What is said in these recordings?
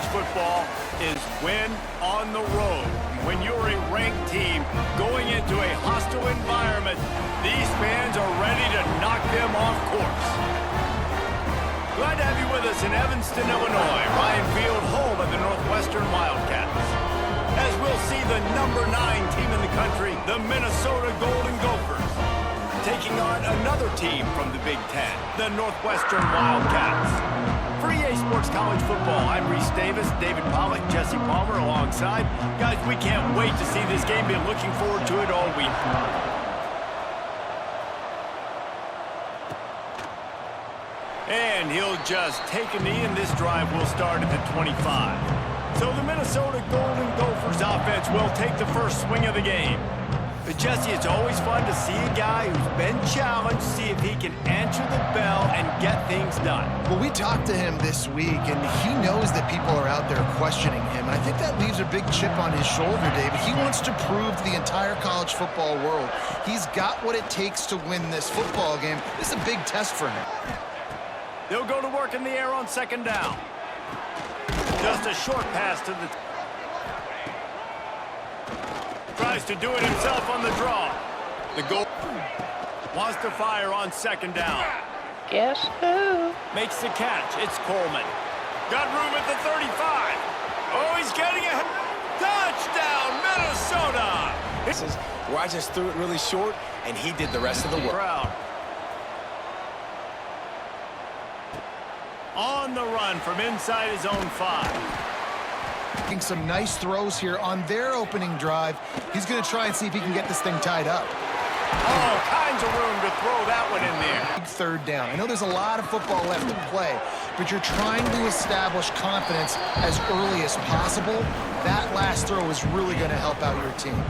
college football is win on the road. When you're a ranked team going into a hostile environment, these fans are ready to knock them off course. Glad to have you with us in Evanston, Illinois. Ryan Field, home of the Northwestern Wildcats. As we'll see the #9 team in the country, the Minnesota Golden Gophers, taking on another team from the Big Ten, the Northwestern Wildcats. For EA Sports College Football, I'm Reese Davis, David Pollack, Jesse Palmer alongside. Guys, we can't wait to see this game. Been looking forward to it all week. And he'll just take a knee, and this drive will start at the 25. So the Minnesota Golden Gophers offense will take the first swing of the game. But Jesse, it's always fun to see a guy who's been challenged, see if he can answer the bell and get things done. Well, we talked to him this week, and he knows that people are out there questioning him. And I think that leaves a big chip on his shoulder, David. He wants to prove to the entire college football world he's got what it takes to win this football game. This is a big test for him. They'll go to work in the air on second down. Just a short pass to the... Tries to do it himself on the draw. The goal wants to fire on second down. Guess who? Makes the catch. It's Coleman. Got room at the 35. Oh, he's getting a touchdown, Minnesota. This is where I just threw it really short, and he did the rest of the work. Crowd. On the run from inside his own 5. Making some nice throws here on their opening drive. He's going to try and see if he can get this thing tied up. All kinds of room to throw that one in there. Big third down. I know there's a lot of football left to play, but you're trying to establish confidence as early as possible. That last throw is really going to help out your team.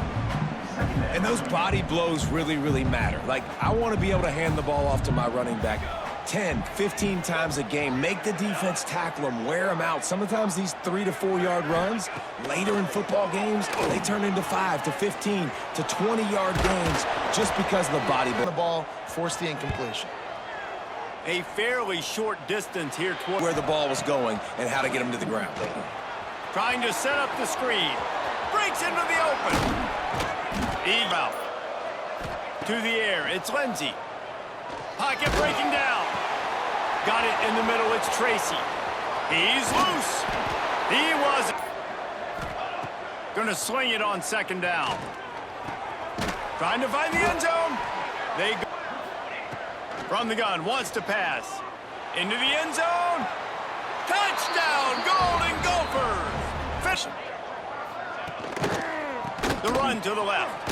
And those body blows really, really matter. Like, I want to be able to hand the ball off to my running back 10, 15 times a game. Make the defense tackle them, wear them out. Sometimes these 3 to 4 yard runs, later in football games, they turn into 5 to 15 to 20 yard gains just because of the body. The ball forced the incompletion. A fairly short distance here toward where the ball was going and how to get him to the ground. Trying to set up the screen. Breaks into the open. Eve out. To the air. It's Lindsey. Pocket breaking down. Got it in the middle. It's Tracy. He's loose. He was gonna swing it on second down. Trying to find the end zone. They go from the gun. Wants to pass. Into the end zone. Touchdown, Golden Gophers. Fishing. The run to the left.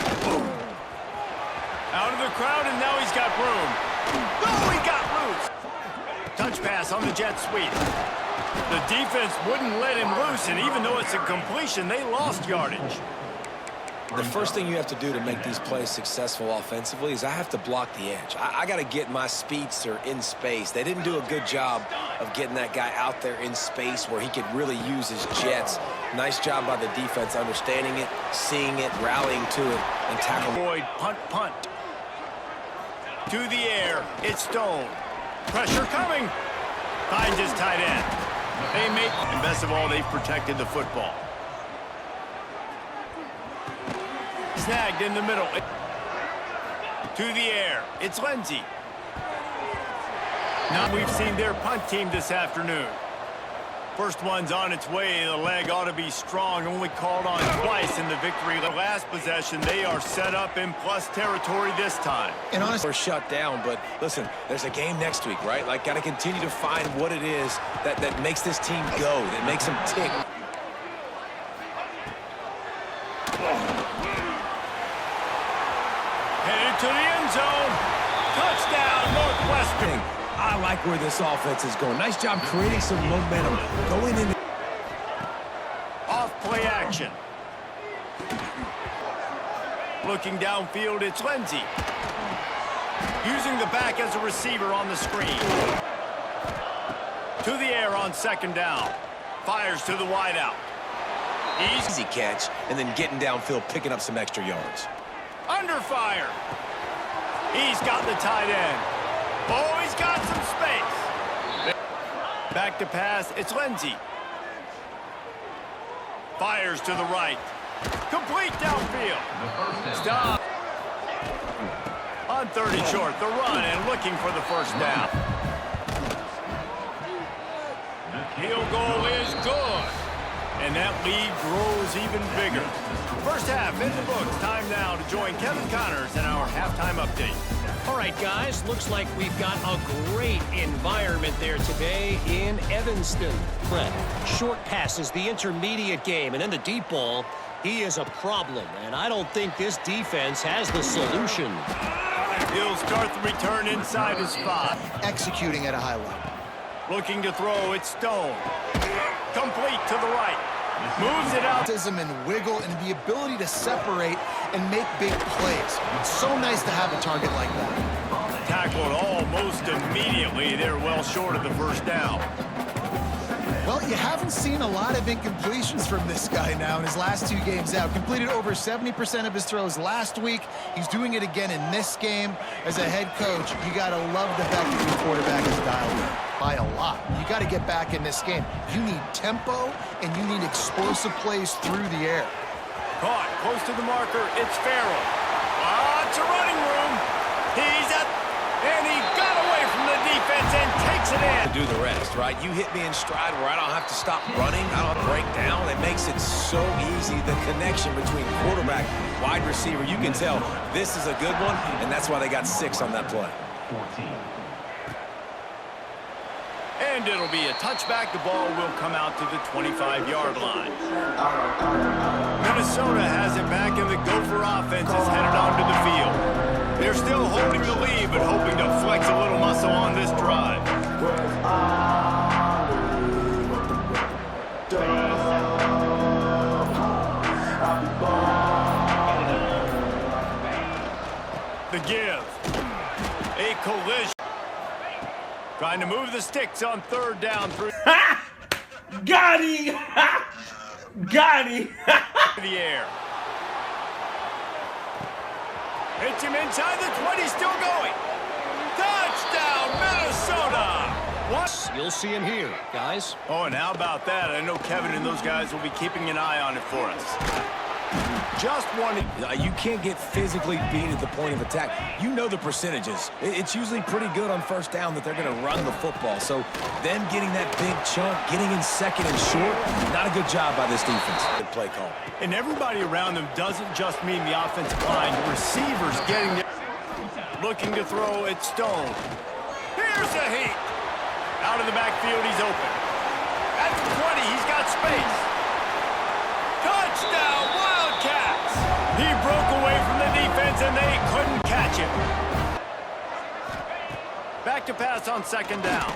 Out of the crowd, and now he's got room. Oh, he got loose. Touch pass on the jet sweep. The defense wouldn't let him loose, and even though it's a completion, they lost yardage. The first thing you have to do to make these plays successful offensively is I have to block the edge. I got to get my speedster in space. They didn't do a good job of getting that guy out there in space where he could really use his jets. Nice job by the defense understanding it, seeing it, rallying to it, and tackling. Boyd, punt. To the air, it's Stone. Pressure coming. Finds his tight end. They make, and best of all, they've protected the football. Snagged in the middle. To the air, it's Lindsey. Now we've seen their punt team this afternoon. First one's on its way. The leg ought to be strong. Only called on twice in the victory. The last possession, they are set up in plus territory this time. And honestly, we're shut down, but listen, there's a game next week, right? Like, got to continue to find what it is that makes this team go, that makes them tick. Headed to the end zone. Touchdown, Northwestern. I like where this offense is going. Nice job creating some momentum. Going in. Off play action. Looking downfield, it's Lindsey. Using the back as a receiver on the screen. To the air on second down. Fires to the wideout. Easy catch, and then getting downfield, picking up some extra yards. Under fire. He's got the tight end. Oh, he's got some space. Back to pass. It's Lindsey. Fires to the right. Complete downfield. Stop. On 30 short, the run and looking for the first down. Field goal is good. And that lead grows even bigger. First half in the books. Time now to join Kevin Connors in our halftime update. All right, guys, looks like we've got a great environment there today in Evanston. Brett, short passes, the intermediate game, and then the deep ball. He is a problem, and I don't think this defense has the solution. He'll start the return inside his spot. Executing at a high level. Looking to throw, it's Stone. Complete to the right. Moves it out. And wiggle and the ability to separate and make big plays. It's so nice to have a target like that. Tackled almost immediately. They're well short of the first down. Well, you haven't seen a lot of incompletions from this guy now in his last 2 games out. Completed over 70% of his throws last week. He's doing it again in this game. As a head coach, you got to love the fact that your quarterback is dialed in by a lot. You got to get back in this game. You need tempo, and you need explosive plays through the air. Caught close to the marker. It's Farrell. Lots of running room. He's up, and he got away from the defense and takes it in. Do the rest, right? You hit me in stride where I don't have to stop running. I don't break down. It makes it so easy. The connection between quarterback, wide receiver, you can tell this is a good one, and that's why they got 6 on that play. 14. And it'll be a touchback. The ball will come out to the 25-yard line. Minnesota has it back, and the Gopher offense is headed onto the field. They're still holding the lead, but hoping to flex a little muscle on this drive. The give. A collision. Trying to move the sticks on 3rd down through. Got him! Got him! The air. Hits him inside the 20, still going. Touchdown, Minnesota! What? You'll see him here, guys. Oh, and how about that? I know Kevin and those guys will be keeping an eye on it for us. Just wanted. You can't get physically beat at the point of attack. You know the percentages. It's usually pretty good on 1st down that they're going to run the football. So them getting that big chunk, getting in 2nd and short, not a good job by this defense. Good play call. And everybody around them doesn't just mean the offensive line. The receivers getting there. Looking to throw at Stone. Here's a heat. Out of the backfield, he's open. At the 20, he's got space. Touchdown, Wildcats! He broke away from the defense, and they couldn't catch him. Back to pass on 2nd down.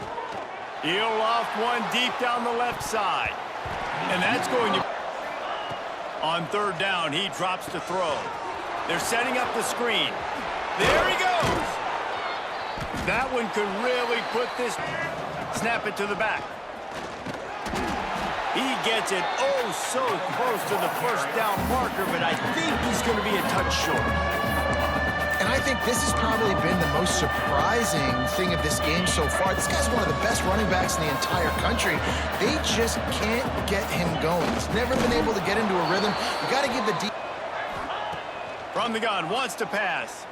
He'll loft one deep down the left side. And that's going to... On 3rd down, he drops to throw. They're setting up the screen. There he goes! That one could really put this... Snap it to the back. He gets it oh so close to the 1st down marker, but I think he's going to be a touch short. And I think this has probably been the most surprising thing of this game so far. This guy's one of the best running backs in the entire country. They just can't get him going. He's never been able to get into a rhythm. You got to give the deep. From the gun, wants to pass.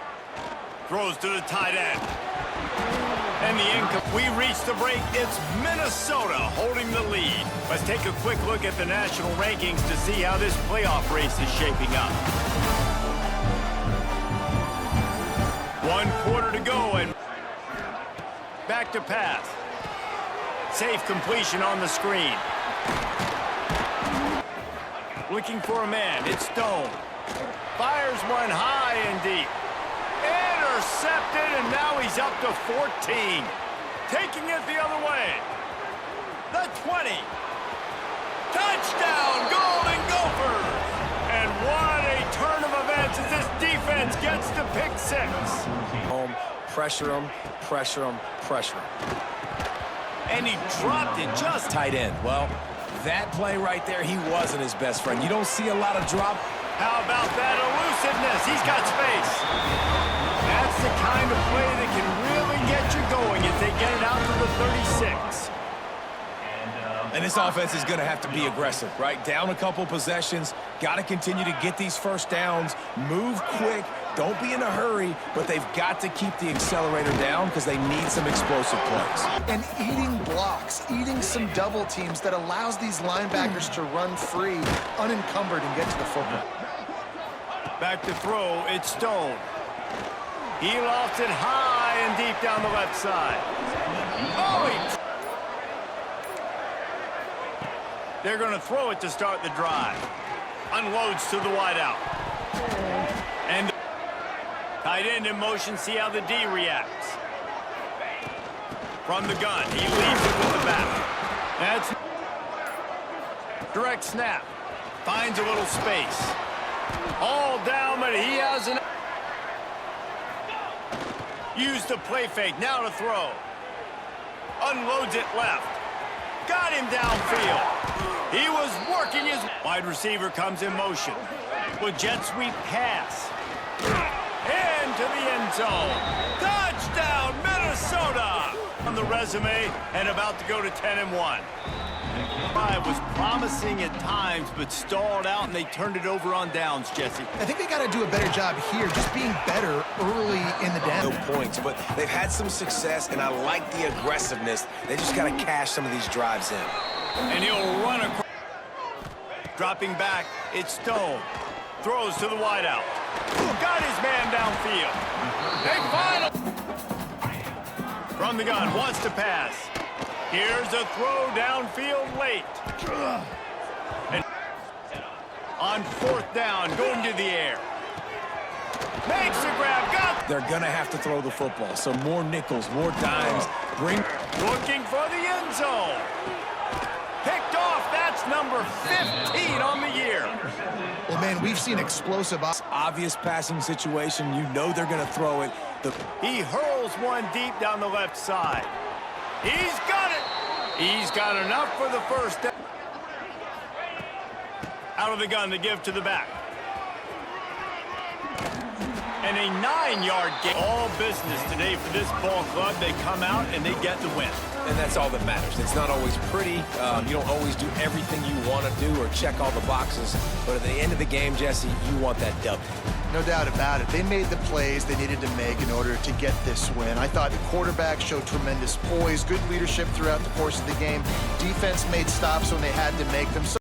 Throws to the tight end. And the income. We reach the break. It's Minnesota holding the lead. Let's take a quick look at the national rankings to see how this playoff race is shaping up. 1 quarter to go, and back to pass. Safe completion on the screen. Looking for a man. It's Stone. Fires one high and deep. Intercepted, and now he's up to 14. Taking it the other way. The 20. Touchdown, Golden Gophers! And what a turn of events as this defense gets to pick 6. Home, pressure him, pressure him, pressure him. And he dropped it just Tight end. Well, that play right there, he wasn't his best friend. You don't see a lot of drop. How about that elusiveness? He's got space. That's the kind of play that can really get you going as they get it out to the 36. And this offense is going to have to be aggressive, right? Down a couple possessions, got to continue to get these first downs, move quick, don't be in a hurry, but they've got to keep the accelerator down because they need some explosive plays. And eating blocks, eating some double teams that allows these linebackers to run free, unencumbered, and get to the football. Back to throw, it's Stone. He lofts it high and deep down the left side. Oh, they're going to throw it to start the drive. Unloads to the wideout. And tight end in motion, see how the D reacts. From the gun, he leaves it with the back. That's direct snap. Finds a little space. All down, but he has an... Use the play fake, now to throw. Unloads it left. Got him downfield. He was working his... Wide receiver comes in motion. With jet sweep pass. Into the end zone. Touchdown, Minnesota! On the resume and about to go to 10-1. Drive was promising at times, but stalled out, and they turned it over on downs, Jesse. I think they got to do a better job here, just being better early in the down. No points, but they've had some success, and I like the aggressiveness. They just got to cash some of these drives in. And he'll run across. Dropping back, it's Stone. Throws to the wideout. Got his man downfield. Big final. From the gun, wants to pass. Here's a throw downfield late. And on fourth down, going to the air. Makes the grab, got. They're going to have to throw the football, so more nickels, more dimes. Looking for the end zone. Picked off, that's number 15 on the year. Well, man, we've seen explosive... Obvious passing situation, you know they're going to throw it. He hurls one deep down the left side. He's got it. He's got enough for the first down. Out of the gun to give to the back. And a 9-yard gain. All business today for this ball club. They come out and they get the win. And that's all that matters. It's not always pretty. You don't always do everything you want to do or check all the boxes. But at the end of the game, Jesse, you want that W. No doubt about it. They made the plays they needed to make in order to get this win. I thought the quarterback showed tremendous poise, good leadership throughout the course of the game. Defense made stops when they had to make them.